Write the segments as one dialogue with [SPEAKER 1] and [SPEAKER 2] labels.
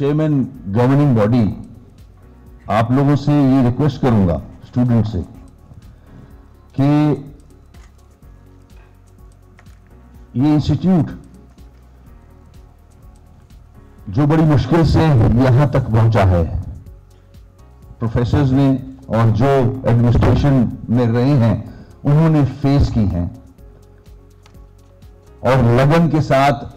[SPEAKER 1] Chairman governing body, आप लोगों से ये रिक्वेस्ट करूंगा स्टूडेंट से कि ये इंस्टीट्यूट जो बड़ी मुश्किल से यहां तक पहुंचा है, प्रोफेसर्स ने और जो एडमिनिस्ट्रेशन में रहे हैं उन्होंने फेस की हैं और लगन के साथ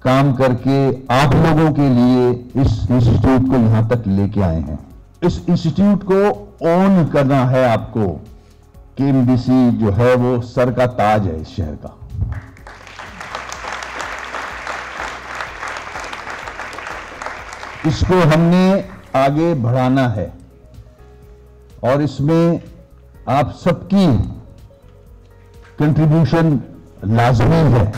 [SPEAKER 1] काम करके आप लोगों के लिए इस इंस्टीट्यूट को यहां तक लेके आए हैं। इस इंस्टीट्यूट को ओन करना है आपको। केएमडीसी जो है वो सर का ताज है इस शहर का। इसको हमने आगे बढ़ाना है और इसमें आप सबकी कंट्रीब्यूशन लाजमी है।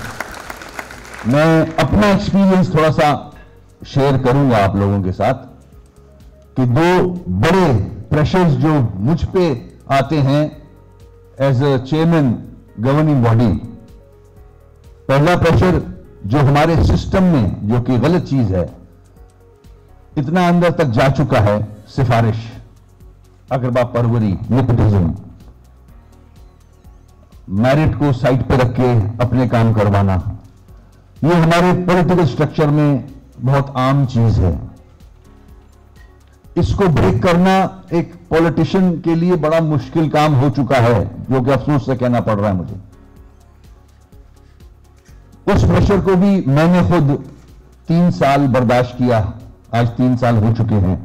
[SPEAKER 1] मैं अपना एक्सपीरियंस थोड़ा सा शेयर करूंगा आप लोगों के साथ कि दो बड़े प्रेशर्स जो मुझ पे आते हैं as a chairman governing body. पहला प्रेशर जो हमारे सिस्टम में, जो कि गलत चीज है, इतना अंदर तक जा चुका है, सिफारिश, अकरबा परवरी, नेपोटिज्म, मेरिट को साइड पे रख के अपने काम करवाना, ये हमारे पॉलिटिकल स्ट्रक्चर में बहुत आम चीज है। इसको ब्रेक करना एक पॉलिटिशियन के लिए बड़ा मुश्किल काम हो चुका है, जो कि अफसोस से कहना पड़ रहा है मुझे। उस प्रेशर को भी मैंने खुद 3 साल बर्दाश्त किया। आज 3 साल हो चुके हैं।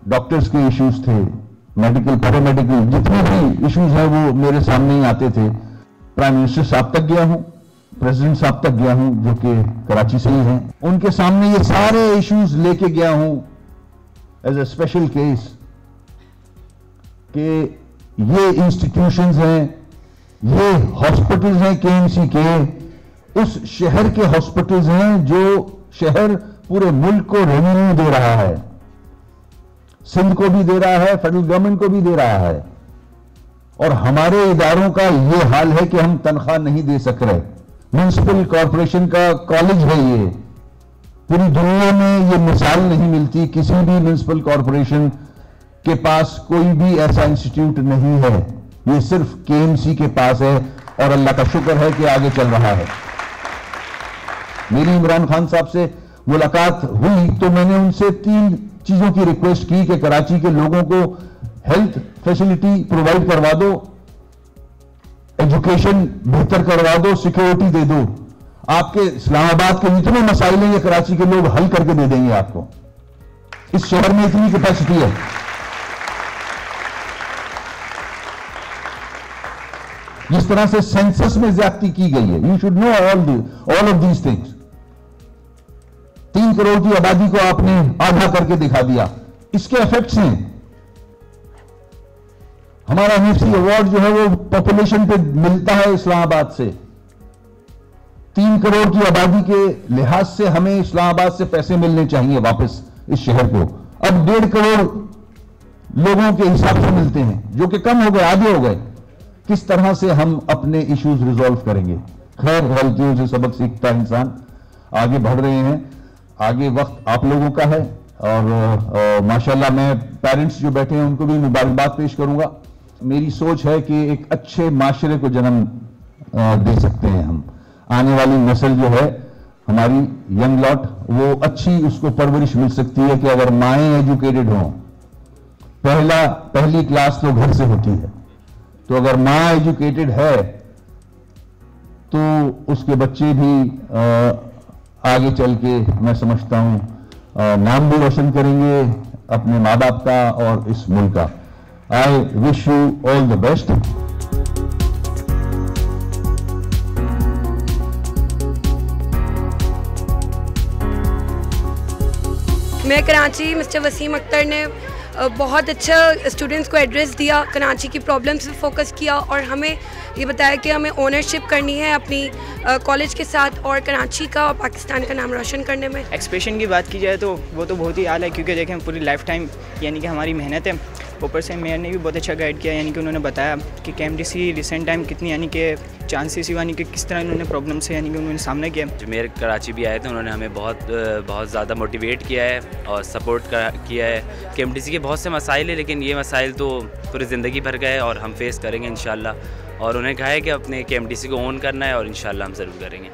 [SPEAKER 1] डॉक्टर्स के इश्यूज थे, मेडिकल, पैरामेडिकल, जितने भी इश्यूज हैं वो मेरे सामने ही आते थे। प्राइम मिनिस्टर साहब तक गया हूं, प्रेसिडेंट साहब तक गया हूं जो कि कराची से ही हैं, उनके सामने ये सारे इश्यूज लेके गया हूं एज ए स्पेशल केस कि ये इंस्टीट्यूशंस हैं, ये हॉस्पिटल्स हैं केएमसी के, उस शहर के हॉस्पिटल्स हैं जो शहर पूरे मुल्क को रेवेन्यू दे रहा है, सिंध को भी दे रहा है, फेडरल गवर्नमेंट को भी दे रहा है, और हमारे इदारों का ये हाल है कि हम तनख्वाह नहीं दे सक रहे। म्युनिसिपल कॉरपोरेशन का कॉलेज है ये, पूरी दुनिया में ये मिसाल नहीं मिलती। किसी भी म्युनिसिपल कॉरपोरेशन के पास कोई भी ऐसा इंस्टीट्यूट नहीं है, ये सिर्फ केएमसी के पास है और अल्लाह का शुक्र है कि आगे चल रहा है। मेरी इमरान खान साहब से मुलाकात हुई तो मैंने उनसे 3 चीजों की रिक्वेस्ट की कि कराची के लोगों को हेल्थ फैसिलिटी प्रोवाइड करवा दो, एजुकेशन बेहतर करवा दो, सिक्योरिटी दे दो। आपके इस्लामाबाद के जितने मसाइल हैं ये कराची के लोग हल करके दे देंगे आपको। इस शहर में इतनी कैपेसिटी है। जिस तरह से सेंसस में ज्यादती की गई है, you should know all of these things. 3 crore की आबादी को आपने आधा करके दिखा दिया। इसके इफेक्ट्स हैं। हमारा एनएफसी अवार्ड जो है वो पॉपुलेशन पे मिलता है इस्लामाबाद से। 3 करोड़ की आबादी के लिहाज से हमें इस्लामाबाद से पैसे मिलने चाहिए वापस इस शहर को। अब 1.5 करोड़ लोगों के हिसाब से मिलते हैं, जो कि कम हो गए, आधे हो गए। किस तरह से हम अपने इश्यूज रिजॉल्व करेंगे? खैर, गलतियों से सबक सीखता इंसान। आगे बढ़ रहे हैं, आगे वक्त आप लोगों का है और माशाल्लाह मैं पेरेंट्स जो बैठे हैं उनको भी मुबारकबाद पेश करूंगा। मेरी सोच है कि एक अच्छे माशरे को जन्म दे सकते हैं हम। आने वाली नस्ल जो है हमारी यंग लॉट, वो अच्छी उसको परवरिश मिल सकती है कि अगर माएँ एजुकेटेड हों। पहली क्लास तो घर से होती है, तो अगर माँ एजुकेटेड है तो उसके बच्चे भी आगे चल के मैं समझता हूं नाम भी रोशन करेंगे अपने माँ बाप का और इस मुल्क का। I wish you all the best.
[SPEAKER 2] मैं कराची, मिस्टर वसीम अख्तर ने बहुत अच्छा स्टूडेंट्स को एड्रेस दिया, कराची की प्रॉब्लम्स पे फोकस किया और हमें ये बताया कि हमें ओनरशिप करनी है अपनी कॉलेज के साथ और कराची का और पाकिस्तान का नाम रोशन करने में।
[SPEAKER 3] एक्सपेक्टेशन की बात की जाए तो वो तो बहुत ही आला है, क्योंकि देखें पूरी लाइफ टाइम यानी कि हमारी मेहनत है ऊपर से मेयर ने भी बहुत अच्छा गाइड किया, यानी कि उन्होंने बताया कि KMTC रिसेंट टाइम कितनी यानी कि चांसेस यानी कि किस तरह इन्होंने प्रॉब्लम से यानी कि उन्होंने सामना किया।
[SPEAKER 4] जो मेयर कराची भी आए थे उन्होंने हमें बहुत ज़्यादा मोटिवेट किया है और सपोर्ट किया है। KMTC के बहुत से मसाइल हैं, लेकिन ये मसाइल तो पूरी ज़िंदगी भर गए और हम फेस करेंगे इंशाल्लाह। और उन्हें कहा है कि अपने KMTC को ओन करना है और इंशाल्लाह हम ज़रूर करेंगे।